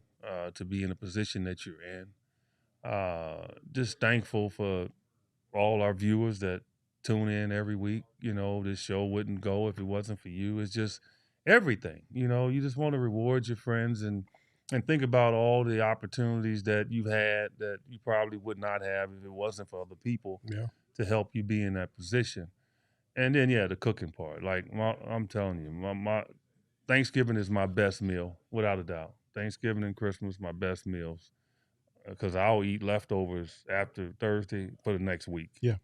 to be in the position that you're in. Just thankful for all our viewers that tune in every week. This show wouldn't go if it wasn't for you. It's just everything. You just want to reward your friends and think about all the opportunities that you've had that you probably would not have if it wasn't for other people to help you be in that position. And then, the cooking part. Like, I'm telling you, my Thanksgiving is my best meal, without a doubt. Thanksgiving and Christmas, my best meals, because I'll eat leftovers after Thursday for the next week. Yeah.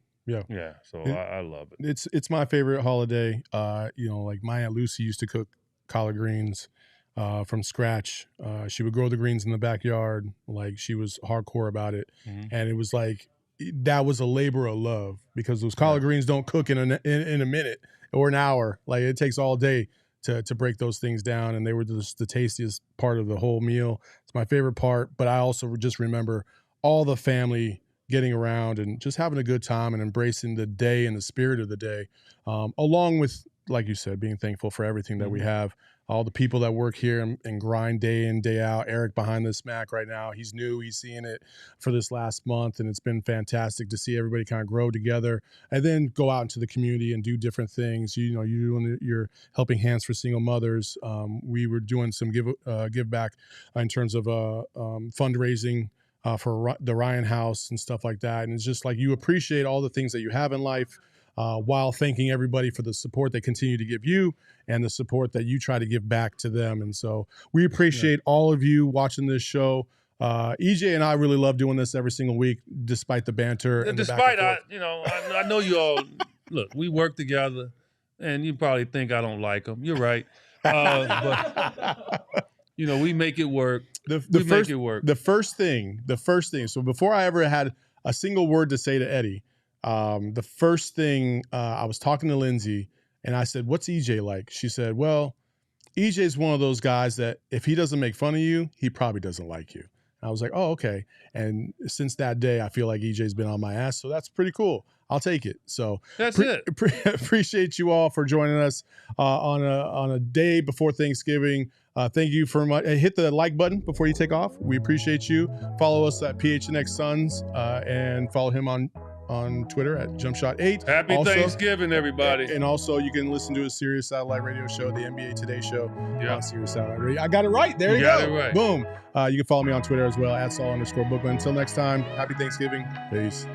So I love it. It's my favorite holiday. Like my Aunt Lucy used to cook collard greens from scratch. She would grow the greens in the backyard. Like, she was hardcore about it, and it was like that was a labor of love because those collard greens don't cook in a minute or an hour. Like, it takes all day to break those things down, and they were just the tastiest part of the whole meal. It's my favorite part, but I also just remember all the family getting around and just having a good time and embracing the day and the spirit of the day, along with, like you said, being thankful for everything that we have. all the people that work here and grind day in, day out. Eric behind the smack right now. He's new. He's seeing it for this last month, and it's been fantastic to see everybody kind of grow together and then go out into the community and do different things. You're doing your helping hands for single mothers. We were doing some give back in terms of fundraising for the Ryan House and stuff like that. And it's just like you appreciate all the things that you have in life while thanking everybody for the support they continue to give you and the support that you try to give back to them. And so we appreciate all of you watching this show. EJ and I really love doing this every single week, despite the banter. And despite, I know you all, look, we work together, and you probably think I don't like them. You're right. But, we make it work. Make it work. The first thing, so before I ever had a single word to say to Eddie, the first thing I was talking to Lindsay, and I said, "What's EJ like?" She said, "Well, EJ's one of those guys that if he doesn't make fun of you, he probably doesn't like you." And I was like, "Oh, okay." And since that day, I feel like EJ's been on my ass, so that's pretty cool. I'll take it. So that's it. Appreciate you all for joining us on a day before Thanksgiving. Thank you for much. Hit the like button before you take off. We appreciate you. Follow us at PHNX Suns and follow him on Twitter at JumpShot8. Happy Thanksgiving, everybody. And also, you can listen to a Sirius Satellite Radio show, the NBA Today show on Sirius Satellite Radio. I got it right. There you go. Got it right. Boom. You can follow me on Twitter as well, at Saul_Bookman. Until next time, happy Thanksgiving. Peace.